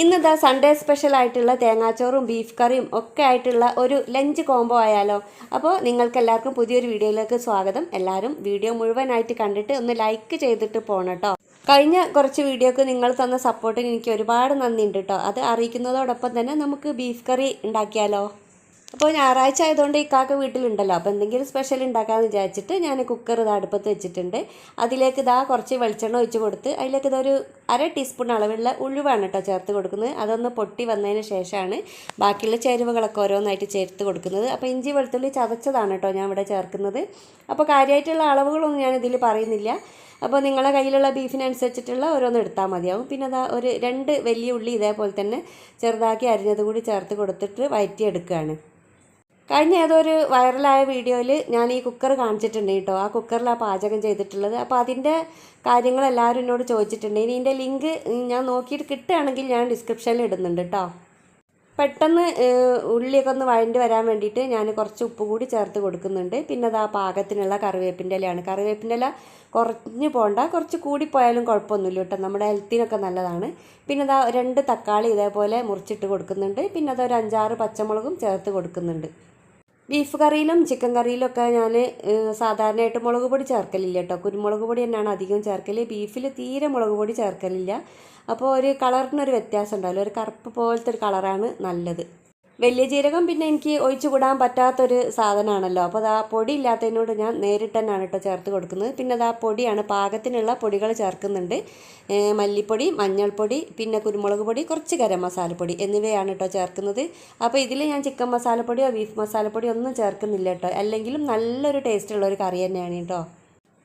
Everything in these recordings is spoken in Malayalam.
ഇന്നത്തെ സൺഡേ സ്പെഷ്യൽ ആയിട്ടുള്ള തേങ്ങാച്ചോറും ബീഫ് കറിയും ഒക്കെ ആയിട്ടുള്ള ഒരു ലഞ്ച് കോംബോ ആയാലോ. അപ്പോൾ നിങ്ങൾക്ക് എല്ലാവർക്കും പുതിയൊരു വീഡിയോയിലേക്ക് സ്വാഗതം. എല്ലാവരും വീഡിയോ മുഴുവനായിട്ട് കണ്ടിട്ട് ഒന്ന് ലൈക്ക് ചെയ്തിട്ട് പോകണം കേട്ടോ. കഴിഞ്ഞ കുറച്ച് വീഡിയോക്ക് നിങ്ങൾ തന്ന സപ്പോർട്ടിന് എനിക്ക് ഒരുപാട് നന്ദിയുണ്ട് കേട്ടോ. അത് അറിയിക്കുന്നതോടൊപ്പം തന്നെ നമുക്ക് ബീഫ് കറി ഉണ്ടാക്കിയാലോ. അപ്പോൾ ഞായറാഴ്ച ആയതുകൊണ്ട് ഇക്കാക്ക് വീട്ടിലുണ്ടല്ലോ, അപ്പോൾ എന്തെങ്കിലും സ്പെഷ്യൽ ഉണ്ടാക്കാമെന്ന് വിചാരിച്ചിട്ട് ഞാൻ കുക്കർ അടുപ്പത്ത് വെച്ചിട്ടുണ്ട്. അതിലേക്ക് കുറച്ച് വെളിച്ചെണ്ണ ഒഴിച്ച് കൊടുത്ത് അതിലേക്ക് ഒരു 1/2 ടീസ്പൂൺ അളവുള്ള ഉലുവാണ് കേട്ടോ ചേർത്ത് കൊടുക്കുന്നത്. അതൊന്ന് പൊട്ടി വന്നതിന് ശേഷമാണ് ബാക്കിയുള്ള ചേരുവകളൊക്കെ ഓരോന്നായിട്ട് ചേർത്ത് കൊടുക്കുന്നത്. അപ്പോൾ ഇഞ്ചി വെളുത്തുള്ളി ചതച്ചതാണ് കേട്ടോ ഞാൻ ഇവിടെ ചേർക്കുന്നത്. അപ്പോൾ കാര്യമായിട്ടുള്ള അളവുകളൊന്നും ഞാൻ ഇതിൽ പറയുന്നില്ല. അപ്പോൾ നിങ്ങളുടെ കയ്യിലുള്ള ബീഫിനനുസരിച്ചിട്ടുള്ള ഓരോന്ന് എടുത്താൽ മതിയാവും. പിന്നെ ഒരു 2 വലിയ ഉള്ളി ഇതേപോലെ തന്നെ ചെറുതാക്കി അരിഞ്ഞത് കൂടി ചേർത്ത് കൊടുത്തിട്ട് വഴറ്റിയെടുക്കുകയാണ്. കഴിഞ്ഞ ഏതൊരു വൈറലായ വീഡിയോയിൽ ഞാൻ ഈ കുക്കർ കാണിച്ചിട്ടുണ്ട് കേട്ടോ. ആ കുക്കറിലാണ് പാചകം ചെയ്തിട്ടുള്ളത്. അപ്പോൾ അതിൻ്റെ കാര്യങ്ങൾ എല്ലാവരും എന്നോട് ചോദിച്ചിട്ടുണ്ട്. ഇനി ഇതിൻ്റെ ലിങ്ക് ഞാൻ നോക്കിയിട്ട് കിട്ടുകയാണെങ്കിൽ ഞാൻ ഡിസ്ക്രിപ്ഷനിൽ ഇടുന്നുണ്ട് കേട്ടോ. പെട്ടെന്ന് ഉള്ളിയൊക്കെ ഒന്ന് വഴണ്ടി വരാൻ വേണ്ടിയിട്ട് ഞാൻ കുറച്ച് ഉപ്പ് കൂടി ചേർത്ത് കൊടുക്കുന്നുണ്ട്. പിന്നെ പാകത്തിനുള്ള കറിവേപ്പിൻ്റെ ഇലയാണ്. കറിവേപ്പിൻ്റെ ഇല കുറഞ്ഞു പോകണ്ട, കുറച്ച് കൂടിപ്പോയാലും കുഴപ്പമൊന്നുമില്ല കേട്ടോ, നമ്മുടെ ഹെൽത്തിനൊക്കെ നല്ലതാണ്. പിന്നെ 2 തക്കാളി ഇതേപോലെ മുറിച്ചിട്ട് കൊടുക്കുന്നുണ്ട്. പിന്നെ ഒരു 5-6 പച്ചമുളകും ചേർത്ത് കൊടുക്കുന്നുണ്ട്. ബീഫ് കറിയിലും ചിക്കൻ കറിയിലൊക്കെ ഞാൻ സാധാരണയായിട്ട് മുളക് പൊടി ചേർക്കലില്ല കേട്ടോ. കുരുമുളക് പൊടി തന്നെയാണ് അധികം ചേർക്കൽ. ബീഫിൽ തീരെ മുളക് പൊടി ചേർക്കലില്ല. അപ്പോൾ ഒരു കളറിനൊരു വ്യത്യാസം ഉണ്ടാവില്ല, ഒരു കറുപ്പ് പോലത്തെ ഒരു കളറാണ് നല്ലത്. വലിയ ജീരകം പിന്നെ എനിക്ക് ഒഴിച്ചു കൂടാൻ പറ്റാത്തൊരു സാധനമാണല്ലോ. അപ്പോൾ പൊടി ഇല്ലാത്തതിനോട് ഞാൻ നേരിട്ട് തന്നെയാണ് കേട്ടോ ചേർത്ത് കൊടുക്കുന്നത്. പിന്നെ പൊടിയാണ്, പാകത്തിനുള്ള പൊടികൾ ചേർക്കുന്നുണ്ട്. മല്ലിപ്പൊടി, മഞ്ഞൾപ്പൊടി, പിന്നെ കുരുമുളക് പൊടി, കുറച്ച് ഗരം മസാലപ്പൊടി എന്നിവയാണ് കേട്ടോ ചേർക്കുന്നത്. അപ്പോൾ ഇതിൽ ഞാൻ ചിക്കൻ മസാലപ്പൊടിയോ ബീഫ് മസാലപ്പൊടിയോ ഒന്നും ചേർക്കുന്നില്ല കേട്ടോ. അല്ലെങ്കിലും നല്ലൊരു ടേസ്റ്റുള്ള ഒരു കറി തന്നെയാണ് കേട്ടോ.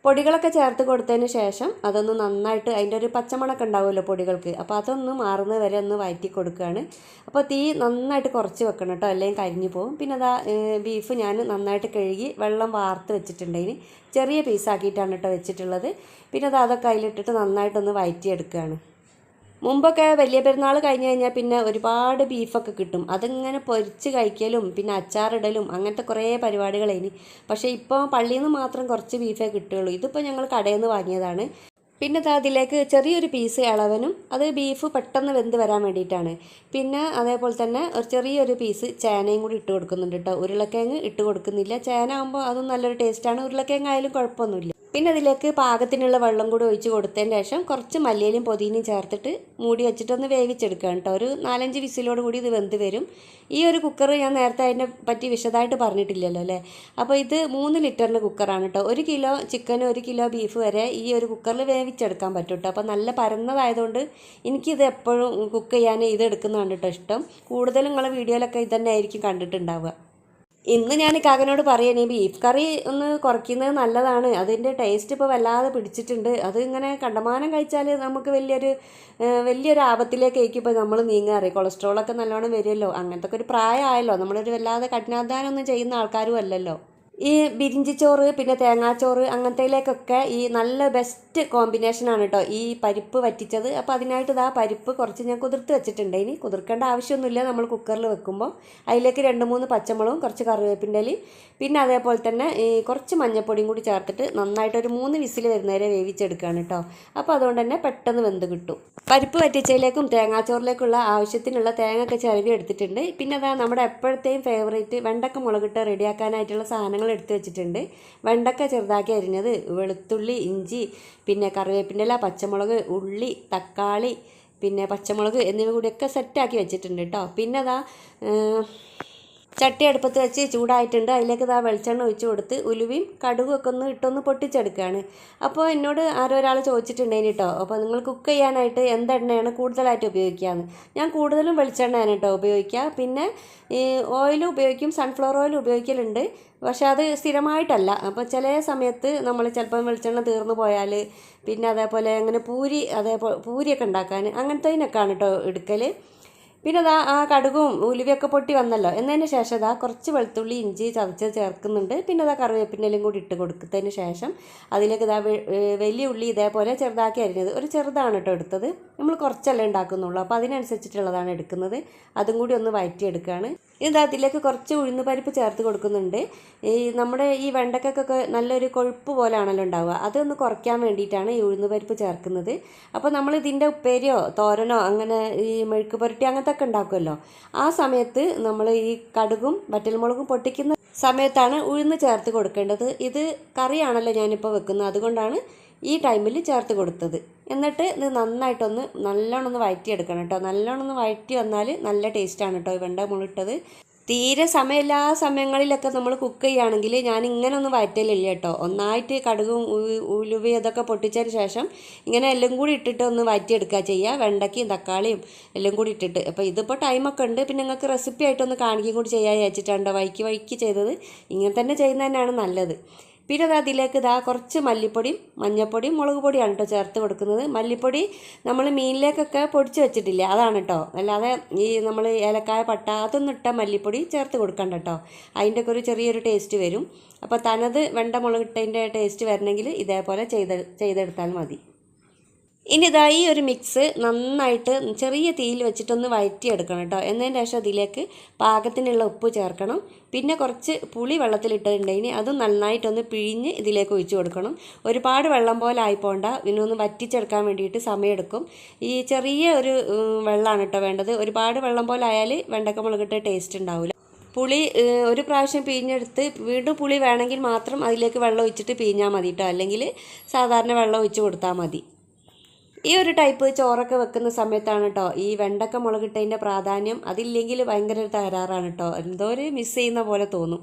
പൊടികളൊക്കെ ചേർത്ത് കൊടുത്തതിന് ശേഷം അതൊന്ന് നന്നായിട്ട് അതിൻ്റെ ഒരു പച്ചമണമൊക്കെ ഉണ്ടാവുമല്ലോ പൊടികൾക്ക്, അപ്പോൾ അതൊന്ന് മാറുന്നത് വരെ ഒന്ന് വഴറ്റി കൊടുക്കുകയാണ്. അപ്പോൾ തീ നന്നായിട്ട് കുറച്ച് വെക്കണം കേട്ടോ, അല്ലെങ്കിൽ കരിഞ്ഞു പോകും. പിന്നെ ബീഫ് ഞാൻ നന്നായിട്ട് കഴുകി വെള്ളം വാർത്ത് വെച്ചിട്ടുണ്ടെങ്കിൽ ചെറിയ പീസാക്കിയിട്ടാണ് കേട്ടോ വെച്ചിട്ടുള്ളത്. പിന്നെ അതൊക്കെ അതിലിട്ടിട്ട് നന്നായിട്ടൊന്ന് വഴറ്റിയെടുക്കുകയാണ്. മുമ്പൊക്കെ വലിയ പെരുന്നാൾ കഴിഞ്ഞ് കഴിഞ്ഞാൽ പിന്നെ ഒരുപാട് ബീഫൊക്കെ കിട്ടും. അതിങ്ങനെ പൊരിച്ച് കഴിക്കലും പിന്നെ അച്ചാറിടലും അങ്ങനത്തെ കുറേ പരിപാടികളേനി. പക്ഷേ ഇപ്പോൾ പള്ളിയിൽ നിന്ന് മാത്രം കുറച്ച് ബീഫേ കിട്ടുകയുള്ളൂ. ഇതിപ്പോൾ ഞങ്ങൾ കടയിൽ നിന്ന് വാങ്ങിയതാണ്. പിന്നെ അതിലേക്ക് ചെറിയൊരു പീസ് ഇളവനും, അത് ബീഫ് പെട്ടെന്ന് വെന്ത് വരാൻ വേണ്ടിയിട്ടാണ്. പിന്നെ അതേപോലെ തന്നെ ഒരു ചെറിയൊരു പീസ് ചേനയും കൂടി ഇട്ട് കൊടുക്കുന്നുണ്ട് കേട്ടോ. ഉരുളക്കിഴങ്ങ് ഇട്ട് കൊടുക്കുന്നില്ല. ചേന ആകുമ്പോൾ അതും നല്ലൊരു ടേസ്റ്റാണ്. ഉരുളക്കിഴങ്ങ് ആയാലും കുഴപ്പമൊന്നുമില്ല. പിന്നെ അതിലേക്ക് പാകത്തിനുള്ള വെള്ളം കൂടി ഒഴിച്ച് കൊടുത്തതിന് ശേഷം കുറച്ച് മല്ലിയിലും പുതിനയും ചേർത്തിട്ട് മൂടി വെച്ചിട്ടൊന്ന് വേവിച്ചെടുക്കുകയാണ് കേട്ടോ. ഒരു 4-5 വിസിലോട് കൂടി ഇത് വെന്ത് വരും. ഈ ഒരു കുക്കർ ഞാൻ നേരത്തെ അതിനെ പറ്റി വിശദമായിട്ട് പറഞ്ഞിട്ടില്ലല്ലോ അല്ലേ. അപ്പോൾ ഇത് 3 ലിറ്ററിൻ്റെ കുക്കറാണ് കേട്ടോ. 1 കിലോ ചിക്കനും 1 കിലോ ബീഫ് വരെ ഈ ഒരു കുക്കറിൽ വേവിച്ചെടുക്കാൻ പറ്റും കേട്ടോ. അപ്പോൾ നല്ല പരന്നതായതുകൊണ്ട് എനിക്കിത് എപ്പോഴും കുക്ക് ചെയ്യാൻ ഇത് എടുക്കുന്നതാണ് കേട്ടോ ഇഷ്ടം. കൂടുതലും നിങ്ങളെ വീഡിയോയിലൊക്കെ ഇത് തന്നെ ആയിരിക്കും കണ്ടിട്ടുണ്ടാവുക. ഇന്ന് ഞാൻ കാക്കനോട് പറയണേ, ബീഫ് കറി ഒന്ന് കുറയ്ക്കുന്നത് നല്ലതാണ്. അതിൻ്റെ ടേസ്റ്റ് ഇപ്പോൾ വല്ലാതെ പിടിച്ചിട്ടുണ്ട്. അത് ഇങ്ങനെ കണ്ടമാനം കഴിച്ചാൽ നമുക്ക് വലിയൊരു ആപത്തിലേക്കായിരിക്കും ഇപ്പോൾ നമ്മൾ നീങ്ങാറ്. കൊളസ്ട്രോളൊക്കെ നല്ലോണം വരുമല്ലോ. അങ്ങനത്തെ ഒക്കെ ഒരു പ്രായമായല്ലോ, നമ്മളൊരു വല്ലാതെ കഠിനാധ്വാനമൊന്നും ചെയ്യുന്ന ആൾക്കാരും അല്ലല്ലോ. ഈ ബിരിഞ്ചിച്ചോറ് പിന്നെ തേങ്ങാച്ചോറ് അങ്ങനത്തേലേക്കൊക്കെ ഈ നല്ല ബെസ്റ്റ് കോമ്പിനേഷനാണ് കേട്ടോ ഈ പരിപ്പ് വറ്റിച്ചത്. അപ്പോൾ അതിനായിട്ട് പരിപ്പ് കുറച്ച് ഞാൻ കുതിർത്ത് വെച്ചിട്ടുണ്ട്. ഇനി കുതിർക്കേണ്ട ആവശ്യമൊന്നുമില്ല. നമ്മൾ കുക്കറിൽ വെക്കുമ്പോൾ അതിലേക്ക് 2-3 പച്ചമുളകും കുറച്ച് കറിവേപ്പിൻ്റെ ഇലയും പിന്നെ അതേപോലെ തന്നെ കുറച്ച് മഞ്ഞൾപ്പൊടിയും കൂടി ചേർത്തിട്ട് നന്നായിട്ടൊരു 3 വിസിൽ വരുന്നവരെ വേവിച്ചെടുക്കുകയാണ് കേട്ടോ. അപ്പോൾ അതുകൊണ്ട് തന്നെ പെട്ടെന്ന് വെന്ത് കിട്ടും. പരിപ്പ് വറ്റിച്ചതിലേക്കും തേങ്ങാച്ചോറിലേക്കുള്ള ആവശ്യത്തിനുള്ള തേങ്ങയൊക്കെ ചിരവി എടുത്തിട്ടുണ്ട്. പിന്നെ നമ്മുടെ എപ്പോഴത്തെയും ഫേവറേറ്റ് വെണ്ടക്ക മുളകിട്ട് റെഡിയാക്കാനായിട്ടുള്ള സാധനങ്ങൾ എടുത്ത് വെച്ചിട്ടുണ്ട്. വെണ്ടക്ക ചെറുതാക്കി അരിഞ്ഞത്, വെളുത്തുള്ളി, ഇഞ്ചി, പിന്നെ കറിവേപ്പിൻ്റെ ഇല, പച്ചമുളക്, ഉള്ളി, തക്കാളി, പിന്നെ പച്ചമുളക് എന്നിവ കൂടിയൊക്കെ സെറ്റാക്കി വെച്ചിട്ടുണ്ട് കേട്ടോ. പിന്നെ ചട്ടി അടുപ്പത്ത് വെച്ച് ചൂടായിട്ടുണ്ട്. അതിലേക്ക് വെളിച്ചെണ്ണ ഒഴിച്ച് കൊടുത്ത് ഉലുവയും കടുകും ഒക്കെ ഇട്ടൊന്ന് പൊട്ടിച്ചെടുക്കുകയാണ്. അപ്പോൾ എന്നോട് ഒരാൾ ചോദിച്ചിട്ടുണ്ടേനി കേട്ടോ, അപ്പോൾ നിങ്ങൾ കുക്ക് ചെയ്യാനായിട്ട് എന്തെണ്ണയാണ് കൂടുതലായിട്ട് ഉപയോഗിക്കുകയെന്ന്. ഞാൻ കൂടുതലും വെളിച്ചെണ്ണയാണ് കേട്ടോ ഉപയോഗിക്കുക. പിന്നെ ഈ ഓയിൽ ഉപയോഗിക്കും, സൺഫ്ലവർ ഓയിൽ ഉപയോഗിക്കലുണ്ട്. പക്ഷെ അത് സ്ഥിരമായിട്ടല്ല. അപ്പോൾ ചില സമയത്ത് നമ്മൾ ചിലപ്പോൾ വെളിച്ചെണ്ണ തീർന്നു പോയാൽ പിന്നെ അതേപോലെ അങ്ങനെ പൂരിയൊക്കെ ഉണ്ടാക്കാൻ അങ്ങനത്തേനൊക്കെയാണ് കേട്ടോ എടുക്കൽ. പിന്നെ ആ കടുകും ഉലുവയൊക്കെ പൊട്ടി വന്നല്ലോ എന്നതിന് ശേഷം കുറച്ച് വെളുത്തുള്ളി ഇഞ്ചി ചതച്ചത് ചേർക്കുന്നുണ്ട്. പിന്നെ കറിവേപ്പിൻ്റെ ഇലയും കൂടി ഇട്ട് കൊടുത്തതിന് ശേഷം അതിലേക്ക് വലിയ ഉള്ളി ഇതേപോലെ ചെറുതാക്കി അരിഞ്ഞത്, ഒരു ചെറുതാണ് കേട്ടോ എടുത്തത്, നമ്മൾ കുറച്ചല്ലേ ഉണ്ടാക്കുന്നുള്ളൂ, അപ്പോൾ അതിനനുസരിച്ചിട്ടുള്ളതാണ് എടുക്കുന്നത്. അതും കൂടി ഒന്ന് വഴറ്റിയെടുക്കുകയാണ്. ഇത് അതിലേക്ക് കുറച്ച് ഉഴുന്ന് പരിപ്പ് ചേർത്ത് കൊടുക്കുന്നുണ്ട്. നമ്മുടെ ഈ വെണ്ടയ്ക്കൊക്കെ നല്ലൊരു കൊഴുപ്പ് പോലെയാണല്ലോ ഉണ്ടാവുക, അതൊന്ന് കുറയ്ക്കാൻ വേണ്ടിയിട്ടാണ് ഈ ഉഴുന്ന് പരിപ്പ് ചേർക്കുന്നത്. അപ്പോൾ നമ്മൾ ഇതിൻ്റെ ഉപ്പേരിയോ തോരനോ അങ്ങനെ ഈ മെഴുക്ക് പുരട്ടി അങ്ങനത്തെ ഒക്കെ ഉണ്ടാക്കുമല്ലോ, ആ സമയത്ത് നമ്മൾ ഈ കടുകും വറ്റൽമുളകും പൊട്ടിക്കുന്ന സമയത്താണ് ഉഴുന്ന് ചേർത്ത് കൊടുക്കേണ്ടത്. ഇത് കറിയാണല്ലോ ഞാനിപ്പോൾ വെക്കുന്നത്, അതുകൊണ്ടാണ് ഈ ടൈമിൽ ചേർത്ത് കൊടുത്തത്. എന്നിട്ട് ഇത് നല്ലോണം ഒന്ന് വഴറ്റിയെടുക്കണം കേട്ടോ. നല്ലോണം ഒന്ന് വഴറ്റി വന്നാൽ നല്ല ടേസ്റ്റാണ് കേട്ടോ ഈ വെണ്ട മുളിട്ടത്. തീരെ സമയമില്ല ആ സമയങ്ങളിലൊക്കെ നമ്മൾ കുക്ക് ചെയ്യുകയാണെങ്കിൽ ഞാൻ ഇങ്ങനെ ഒന്നും വഴറ്റലില്ല കേട്ടോ. ഒന്നായിട്ട് കടുകും ഉലുവയും അതൊക്കെ പൊട്ടിച്ചതിന് ശേഷം ഇങ്ങനെ എല്ലാം കൂടി ഇട്ടിട്ട് ഒന്ന് വഴറ്റിയെടുക്കുക ചെയ്യുക, വെണ്ടയ്ക്കയും തക്കാളിയും എല്ലാം കൂടി ഇട്ടിട്ട്. അപ്പോൾ ഇതിപ്പോൾ ടൈമൊക്കെ ഉണ്ട്, പിന്നെ നിങ്ങൾക്ക് റെസിപ്പി ആയിട്ടൊന്ന് കാണിക്കുകയും കൂടി ചെയ്യാൻ വെച്ചിട്ടുണ്ടോ വൈക്ക് ചെയ്തത്. ഇങ്ങനെ തന്നെ ചെയ്യുന്നത് തന്നെയാണ് നല്ലത്. പിന്നെ അതിലേക്ക് കുറച്ച് മല്ലിപ്പൊടിയും മഞ്ഞൾപ്പൊടിയും മുളക് പൊടിയാണ് കേട്ടോ ചേർത്ത് കൊടുക്കുന്നത്. മല്ലിപ്പൊടി നമ്മൾ മീനിലേക്കൊക്കെ പൊടിച്ച് വെച്ചിട്ടില്ല, അതാണ് കേട്ടോ. അല്ലാതെ ഈ നമ്മൾ ഏലക്കായ പട്ട അതൊന്നും ഇട്ട മല്ലിപ്പൊടി ചേർത്ത് കൊടുക്കണ്ട കേട്ടോ, അതിൻ്റെ ഒക്കെ ഒരു ചെറിയൊരു ടേസ്റ്റ് വരും. അപ്പോൾ തനത് വെണ്ട മുളകിട്ടതിൻ്റെ ടേസ്റ്റ് വരണമെങ്കിൽ ഇതേപോലെ ചെയ്തെടുത്താൽ മതി. ഇനി ഈ ഒരു മിക്സ് നന്നായിട്ട് ചെറിയ തീയിൽ വെച്ചിട്ടൊന്ന് വഴറ്റിയെടുക്കണം കേട്ടോ. എന്നതിന് ശേഷം അതിലേക്ക് പാകത്തിനുള്ള ഉപ്പ് ചേർക്കണം. പിന്നെ കുറച്ച് പുളി വെള്ളത്തിലിട്ടിട്ടുണ്ടെങ്കിൽ അതും നന്നായിട്ടൊന്ന് പിഴിഞ്ഞ് ഇതിലേക്ക് ഒഴിച്ച് കൊടുക്കണം. ഒരുപാട് വെള്ളം പോലെ ആയിപ്പോണ്ട, പിന്നെ ഒന്ന് വറ്റിച്ചെടുക്കാൻ വേണ്ടിയിട്ട് സമയമെടുക്കും. ഈ ചെറിയ ഒരു വെള്ളമാണ് കേട്ടോ വേണ്ടത്. ഒരുപാട് വെള്ളം പോലെ ആയാൽ വെണ്ടക്ക മുളകിട്ട് ടേസ്റ്റ് ഉണ്ടാവില്ല. പുളി ഒരു പ്രാവശ്യം പിഴിഞ്ഞെടുത്ത് വീണ്ടും പുളി വേണമെങ്കിൽ മാത്രം അതിലേക്ക് വെള്ളം ഒഴിച്ചിട്ട് പിഴിഞ്ഞാൽ മതി കേട്ടോ, അല്ലെങ്കിൽ സാധാരണ വെള്ളം ഒഴിച്ച് കൊടുത്താൽ മതി. ഈ ഒരു ടൈപ്പ് ചോറൊക്കെ വെക്കുന്ന സമയത്താണ് കേട്ടോ ഈ വെണ്ടക്ക മുളകിട്ടതിൻ്റെ പ്രാധാന്യം. അതില്ലെങ്കിൽ ഭയങ്കര ഒരു തകരാറാണ് കേട്ടോ, എന്തോ ഒരു മിസ് ചെയ്യുന്ന പോലെ തോന്നും.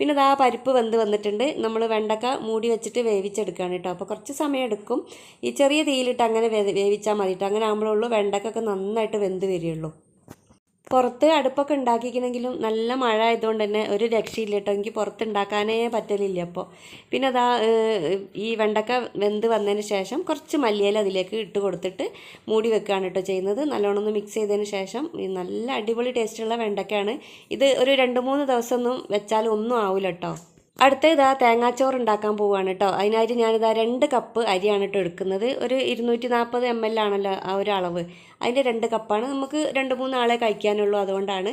പിന്നെ പരിപ്പ് വെന്ത് വന്നിട്ടുണ്ട്. നമ്മൾ വെണ്ടക്ക മൂടി വെച്ചിട്ട് വേവിച്ചെടുക്കുകയാണ് കേട്ടോ. അപ്പോൾ കുറച്ച് സമയം എടുക്കും. ഈ ചെറിയ തീയിലിട്ട് അങ്ങനെ വേവിച്ചാൽ മതി കേട്ടോ. അങ്ങനെ ആകുമ്പോഴുള്ളൂ വെണ്ടക്കൊക്കെ നന്നായിട്ട് വെന്ത് വരികയുള്ളൂ. പുറത്ത് അടുപ്പൊക്കെ ഉണ്ടാക്കിക്കണമെങ്കിലും നല്ല മഴ ആയതുകൊണ്ട് തന്നെ ഒരു രക്ഷയില്ല കേട്ടോ, എനിക്ക് പുറത്ത് ഉണ്ടാക്കാനേ പറ്റലില്ല. അപ്പോൾ പിന്നെ ഈ വെണ്ടക്ക വെന്ത് വന്നതിന് ശേഷം കുറച്ച് മല്ലിയില അതിലേക്ക് ഇട്ട് കൊടുത്തിട്ട് മൂടി വെക്കുകയാണ് കേട്ടോ ചെയ്യുന്നത്. നല്ലോണം ഒന്ന് മിക്സ് ചെയ്തതിന് ശേഷം നല്ല അടിപൊളി ടേസ്റ്റുള്ള വെണ്ടക്കയാണ് ഇത്. ഒരു 2-3 ദിവസമൊന്നും വെച്ചാൽ ഒന്നും ആവില്ല കേട്ടോ. അടുത്ത തേങ്ങാച്ചോറ് ഉണ്ടാക്കാൻ പോവുകയാണ് കേട്ടോ. അതിനായിട്ട് ഞാനിതാ 2 കപ്പ് അരിയാണ് കേട്ടോ എടുക്കുന്നത്. ഒരു 240 ml ആണല്ലോ ആ ഒരു അളവ്, അതിൻ്റെ 2 കപ്പാണ്. നമുക്ക് 2-3 ആളെ കഴിക്കാനുള്ളൂ, അതുകൊണ്ടാണ്.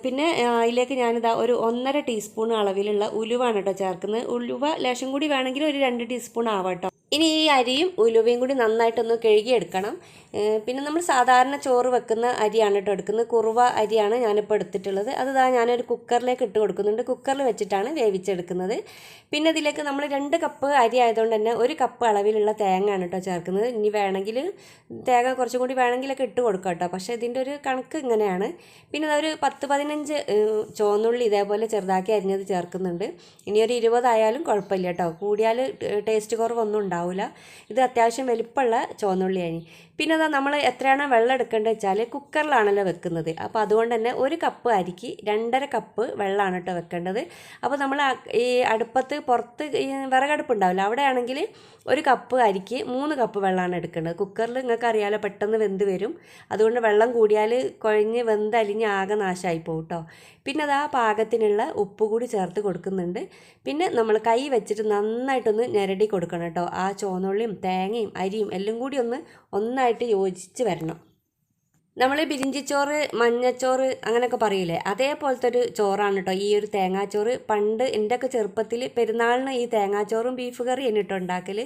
പിന്നെ അതിലേക്ക് ഞാനിതാ ഒരു 1.5 ടീസ്പൂൺ അളവിലുള്ള ഉലുവാണ് കേട്ടോ ചേർക്കുന്നത്. ഉലുവ ലേശം കൂടി വേണമെങ്കിൽ ഒരു 2 ടീസ്പൂൺ ആവാം കേട്ടോ. ഇനി ഈ അരിയും ഉലുവയും കൂടി നന്നായിട്ടൊന്ന് കഴുകിയെടുക്കണം. പിന്നെ നമ്മൾ സാധാരണ ചോറ് വെക്കുന്ന അരിയാണ് കേട്ടോ എടുക്കുന്നത്. കുറുവ അരിയാണ് ഞാനിപ്പോൾ എടുത്തിട്ടുള്ളത്. അത് ഞാനൊരു കുക്കറിലേക്ക് ഇട്ട് കൊടുക്കുന്നുണ്ട്. കുക്കറിൽ വെച്ചിട്ടാണ് വേവിച്ചെടുക്കുന്നത്. പിന്നെ ഇതിലേക്ക് നമ്മൾ 2 കപ്പ് അരി ആയതുകൊണ്ട് തന്നെ 1 കപ്പ് അളവിലുള്ള തേങ്ങയാണ് കേട്ടോ ചേർക്കുന്നത്. ഇനി വേണമെങ്കിൽ തേങ്ങ കുറച്ചും കൂടി വേണമെങ്കിലൊക്കെ ഇട്ട് കൊടുക്കാം കേട്ടോ, പക്ഷേ ഇതിൻ്റെ ഒരു കണക്ക് ഇങ്ങനെയാണ്. പിന്നെ ഒരു 10-15 ചുവന്നുള്ളി ഇതേപോലെ ചെറുതാക്കി അരിഞ്ഞത് ചേർക്കുന്നുണ്ട്. ഇനി ഒരു 20 ആയാലും കുഴപ്പമില്ല കേട്ടോ, കൂടിയാൽ ടേസ്റ്റ് കുറവൊന്നും ഉണ്ടാവില്ല. ഇത് അത്യാവശ്യം വലിപ്പമുള്ള ചുവന്നുള്ളിയാണ്. പിന്നെ നമ്മൾ എത്രയാണോ വെള്ളം എടുക്കേണ്ടത് വെച്ചാൽ കുക്കറിലാണല്ലോ വെക്കുന്നത്. അപ്പോൾ അതുകൊണ്ട് തന്നെ 1 കപ്പ് അരിക്ക് 2.5 കപ്പ് വെള്ളമാണ് കേട്ടോ വെക്കേണ്ടത്. അപ്പോൾ നമ്മൾ ഈ അടുപ്പത്ത് പുറത്ത് ഈ വിറകടുപ്പ് ഉണ്ടാവില്ല, അവിടെ ആണെങ്കിൽ 1 കപ്പ് അരിക്ക് 3 കപ്പ് വെള്ളമാണ് എടുക്കേണ്ടത്. കുക്കറിൽ നിങ്ങൾക്ക് അറിയാലോ പെട്ടെന്ന് വെന്ത് വരും, അതുകൊണ്ട് വെള്ളം കൂടിയാൽ കുഴഞ്ഞ് വെന്തലിഞ്ഞ് ആകെ നാശമായി പോകും കേട്ടോ. പിന്നെ പാകത്തിനുള്ള ഉപ്പ് കൂടി ചേർത്ത് കൊടുക്കുന്നുണ്ട്. പിന്നെ നമ്മൾ കൈ വെച്ചിട്ട് നന്നായിട്ടൊന്ന് ഞെരടി കൊടുക്കണം കേട്ടോ. ആ ചുവന്നുള്ളിയും തേങ്ങയും അരിയും എല്ലാം കൂടി ഒന്നായിട്ട് യോജിച്ച് വരണം. നമ്മൾ ബിരിഞ്ചിച്ചോറ് മഞ്ഞച്ചോറ് അങ്ങനെയൊക്കെ പറയില്ലേ, അതേപോലത്തെ ഒരു ചോറാണ് കേട്ടോ ഈ ഒരു തേങ്ങാച്ചോറ്. പണ്ട് എൻ്റെയൊക്കെ ചെറുപ്പത്തിൽ പെരുന്നാളിന് ഈ തേങ്ങാച്ചോറും ബീഫ് കറിയും കേട്ടോ ഉണ്ടാക്കൽ.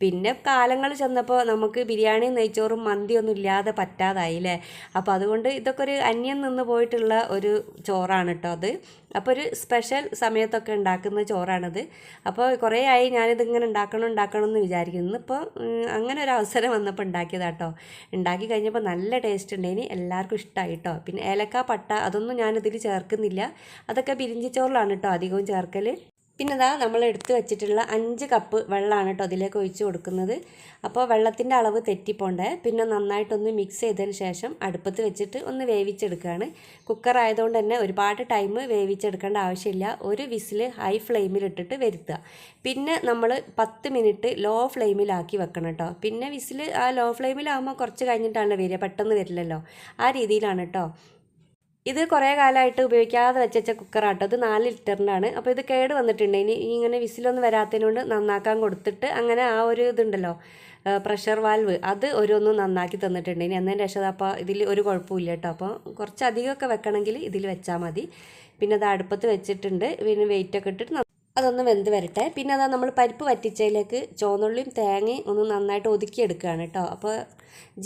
പിന്നെ കാലങ്ങൾ ചെന്നപ്പോൾ നമുക്ക് ബിരിയാണിയും നെയ്ച്ചോറും മന്തിയൊന്നും ഇല്ലാതെ പറ്റാതായില്ലേ. അപ്പോൾ അതുകൊണ്ട് ഇതൊക്കെ ഒരു അന്യം നിന്ന് പോയിട്ടുള്ള ഒരു ചോറാണ് കേട്ടോ അത്. അപ്പോൾ ഒരു സ്പെഷ്യൽ സമയത്തൊക്കെ ഉണ്ടാക്കുന്ന ചോറാണത്. അപ്പോൾ കുറേ ആയി ഞാനിതിങ്ങനെ ഉണ്ടാക്കണം എന്ന് വിചാരിക്കുന്നു. ഇന്നിപ്പോൾ അങ്ങനെ ഒരു അവസരം വന്നപ്പോൾ ഉണ്ടാക്കിയതാട്ടോ. ഉണ്ടാക്കി കഴിഞ്ഞപ്പോൾ നല്ല ടേസ്റ്റ് ഉണ്ടായിന്, എല്ലാവർക്കും ഇഷ്ടമായി കേട്ടോ. പിന്നെ ഏലക്ക പട്ട അതൊന്നും ഞാനിതിൽ ചേർക്കുന്നില്ല, അതൊക്കെ ബിരിഞ്ചിച്ചോറിലാണ് കേട്ടോ അധികവും ചേർക്കൽ. പിന്നെ നമ്മൾ എടുത്ത് വെച്ചിട്ടുള്ള 5 കപ്പ് വെള്ളമാണ് കേട്ടോ അതിലേക്ക് ഒഴിച്ച് കൊടുക്കുന്നത്. അപ്പോൾ വെള്ളത്തിൻ്റെ അളവ് തെറ്റിപ്പോണ്ടേ. പിന്നെ നന്നായിട്ടൊന്ന് മിക്സ് ചെയ്തതിന് ശേഷം അടുപ്പത്ത് വെച്ചിട്ട് ഒന്ന് വേവിച്ചെടുക്കുകയാണ്. കുക്കർ ആയതുകൊണ്ട് തന്നെ ഒരുപാട് ടൈം വേവിച്ചെടുക്കേണ്ട ആവശ്യമില്ല. ഒരു വിസിൽ ഹൈ ഫ്ലെയിമിലിട്ടിട്ട് വരുത്തുക. പിന്നെ നമ്മൾ 10 മിനിറ്റ് ലോ ഫ്ലെയിമിലാക്കി വെക്കണം കേട്ടോ. പിന്നെ വിസിൽ ആ ലോ ഫ്ലെയിമിലാകുമ്പോൾ കുറച്ച് കഴിഞ്ഞിട്ടാണ് വരിക, പെട്ടെന്ന് വരില്ലല്ലോ, ആ രീതിയിലാണ് കേട്ടോ. ഇത് കുറേ കാലമായിട്ട് ഉപയോഗിക്കാതെ വെച്ച കുക്കറാട്ടോ. ഇത് 4 ലിറ്ററിൻ്റാണ്. അപ്പോൾ ഇത് കേട് വന്നിട്ടുണ്ട്. ഇനി ഇങ്ങനെ വിസിലൊന്നും വരാത്തതിനോണ്ട് നന്നാക്കാൻ കൊടുത്തിട്ട് അങ്ങനെ ആ ഒരു ഇതുണ്ടല്ലോ പ്രഷർ വാൽവ് അത് ഓരോന്ന് നന്നാക്കി തന്നിട്ടുണ്ട്. ഇനി എന്നതിൻ്റെ ശേഷം അപ്പോൾ ഇതിൽ ഒരു കുഴപ്പമില്ല കേട്ടോ. അപ്പോൾ കുറച്ചധികമൊക്കെ വെക്കണമെങ്കിൽ ഇതിൽ വെച്ചാൽ മതി. പിന്നെ അത് അടുപ്പത്ത് വെച്ചിട്ടുണ്ട്. പിന്നെ വെയിറ്റൊക്കെ ഇട്ടിട്ട് അതൊന്ന് വെന്ത് വരട്ടെ. പിന്നെ അതാ നമ്മൾ പരിപ്പ് വറ്റിച്ചതിലേക്ക് ചുവന്നുള്ളിയും തേങ്ങയും ഒന്ന് നന്നായിട്ട് ഒതുക്കിയെടുക്കുകയാണ് കേട്ടോ. അപ്പോൾ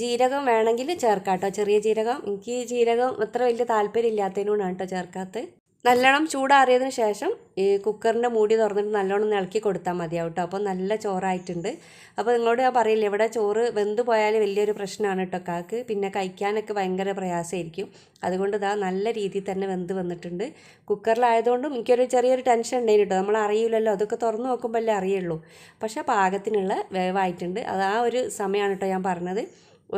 ജീരകം വേണമെങ്കിൽ ചേർക്കാം കേട്ടോ, ചെറിയ ജീരകം. എനിക്ക് ജീരകം അത്ര വലിയ താല്പര്യം ഇല്ലാത്തതിനോടാണ് കേട്ടോ ചേർക്കാത്തത്. നല്ലോണം ചൂടാറിയതിന് ശേഷം ഈ കുക്കറിൻ്റെ മൂടി തുറന്നിട്ട് നല്ലോണം ഇളക്കി കൊടുത്താൽ മതിയാവും കേട്ടോ. അപ്പോൾ നല്ല ചോറായിട്ടുണ്ട്. അപ്പോൾ നിങ്ങളോട് ഞാൻ പറയില്ല, ഇവിടെ ചോറ് വെന്ത് പോയാൽ വലിയൊരു പ്രശ്നമാണ് കേട്ടോ കാക്ക്. പിന്നെ കഴിക്കാനൊക്കെ ഭയങ്കര പ്രയാസമായിരിക്കും. അതുകൊണ്ട് ഇതാ നല്ല രീതിയിൽ തന്നെ വെന്ത് വന്നിട്ടുണ്ട്. കുക്കറിലായതുകൊണ്ടും എനിക്കൊരു ചെറിയൊരു ടെൻഷൻ ഉണ്ടായിരുന്നു കേട്ടോ. നമ്മൾ അറിയില്ലല്ലോ, അതൊക്കെ തുറന്ന് നോക്കുമ്പോഴല്ലേ അറിയുള്ളൂ. പക്ഷേ പാകത്തിനുള്ള വേവായിട്ടുണ്ട്. അത് ആ ഒരു സമയമാണ് കേട്ടോ ഞാൻ പറഞ്ഞത്.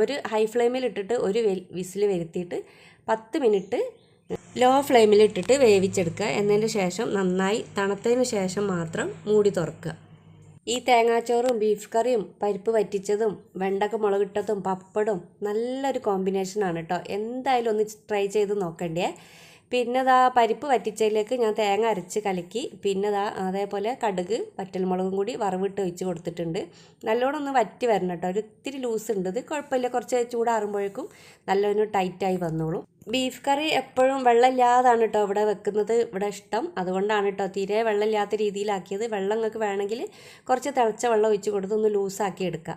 ഒരു ഹൈ ഫ്ലെയിമിൽ ഇട്ടിട്ട് ഒരു വിസിൽ വരുത്തിയിട്ട് 10 മിനിറ്റ് ലോ ഫ്ലെയിമിലിട്ടിട്ട് വേവിച്ചെടുക്കുക. എന്നതിന് ശേഷം നന്നായി തണുത്തതിന് ശേഷം മാത്രം മൂടി തുറക്കുക. ഈ തേങ്ങാച്ചോറും ബീഫ് കറിയും പരിപ്പ് വറ്റിച്ചതും വെണ്ടക്ക മുളകിട്ടതും പപ്പടും നല്ലൊരു കോമ്പിനേഷനാണ് കേട്ടോ. എന്തായാലും ഒന്ന് ട്രൈ ചെയ്ത് നോക്കണ്ടേ. പിന്നെ പരിപ്പ് വറ്റിച്ചതിലേക്ക് ഞാൻ തേങ്ങ അരച്ച് കലക്കി പിന്നെ അതേപോലെ കടുക് വറ്റൽമുളകും കൂടി വറവിട്ട് ഒഴിച്ച് കൊടുത്തിട്ടുണ്ട്. നല്ലോണം ഒന്ന് വറ്റി വരണം കേട്ടോ. ഒരു ഇത്തിരി ലൂസ് ഉണ്ട്, ഇത് കുഴപ്പമില്ല. കുറച്ച് ചൂടാറുമ്പോഴേക്കും നല്ലൊരു ടൈറ്റായി വന്നോളും. ബീഫ് കറി എപ്പോഴും വെള്ളമില്ലാതാണ് കേട്ടോ ഇവിടെ വെക്കുന്നത്, ഇവിടെ ഇഷ്ടം. അതുകൊണ്ടാണ് കേട്ടോ തീരെ വെള്ളമില്ലാത്ത രീതിയിലാക്കിയത്. വെള്ളം നിങ്ങൾക്ക് വേണമെങ്കിൽ കുറച്ച് തിളച്ച വെള്ളം ഒഴിച്ച് കൊടുത്ത് ഒന്ന് ലൂസാക്കി എടുക്കുക.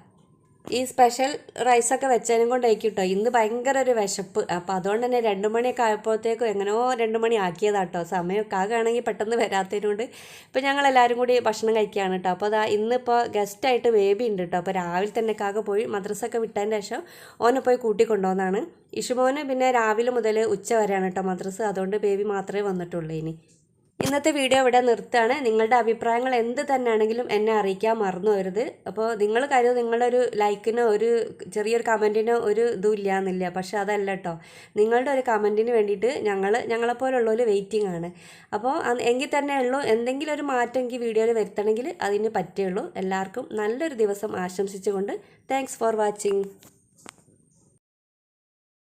ഈ സ്പെഷ്യൽ റൈസൊക്കെ വെച്ചതിനും കൊണ്ടായിരിക്കും കേട്ടോ ഇന്ന് ഭയങ്കര ഒരു വിശപ്പ്. അപ്പോൾ അതുകൊണ്ട് തന്നെ 2 മണിയൊക്കെ ആയപ്പോഴത്തേക്കും എങ്ങനെയോ 2 മണി ആക്കിയതാട്ടോ. സമയമൊക്കെ ആകുകയാണെങ്കിൽ പെട്ടെന്ന് വരാത്തതിനോണ്ട് ഇപ്പോൾ ഞങ്ങളെല്ലാവരും കൂടി ഭക്ഷണം കഴിക്കുകയാണ് കേട്ടോ. അപ്പോൾ ഇന്നിപ്പോൾ ഗസ്റ്റായിട്ട് ബേബി ഉണ്ട് കേട്ടോ. അപ്പോൾ രാവിലെ തന്നെ കാക്ക പോയി മദ്രസൊക്കെ വിട്ടതിന് ശേഷം ഓനെ പോയി കൂട്ടിക്കൊണ്ടുവന്നാണ്. ഇഷുമോന് പിന്നെ രാവിലെ മുതൽ ഉച്ച വരെയാണ് കേട്ടോ മദ്രസ. അതുകൊണ്ട് ബേബി മാത്രമേ വന്നിട്ടുള്ളൂ. ഇന്നത്തെ വീഡിയോ ഇവിടെ നിർത്തുകയാണ്. നിങ്ങളുടെ അഭിപ്രായങ്ങൾ എന്ത് തന്നെയാണെങ്കിലും എന്നെ അറിയിക്കാൻ മറന്നു വരുത്. അപ്പോൾ നിങ്ങൾ കാര്യം നിങ്ങളൊരു ലൈക്കിനോ ഒരു ചെറിയൊരു കമൻറ്റിനോ ഒരു ഇതും ഇല്ലയെന്നില്ല. പക്ഷെ അതല്ല കേട്ടോ, നിങ്ങളുടെ ഒരു കമൻറ്റിന് വേണ്ടിയിട്ട് ഞങ്ങളെപ്പോലുള്ളവർ വെയിറ്റിംഗ് ആണ്. അപ്പോൾ എങ്കിൽ തന്നെ ഉള്ളൂ എന്തെങ്കിലും ഒരു മാറ്റം എനിക്ക് വീഡിയോയിൽ വരുത്തണമെങ്കിൽ അതിന് പറ്റുള്ളൂ. എല്ലാവർക്കും നല്ലൊരു ദിവസം ആശംസിച്ചുകൊണ്ട് താങ്ക്സ് ഫോർ വാച്ചിങ്.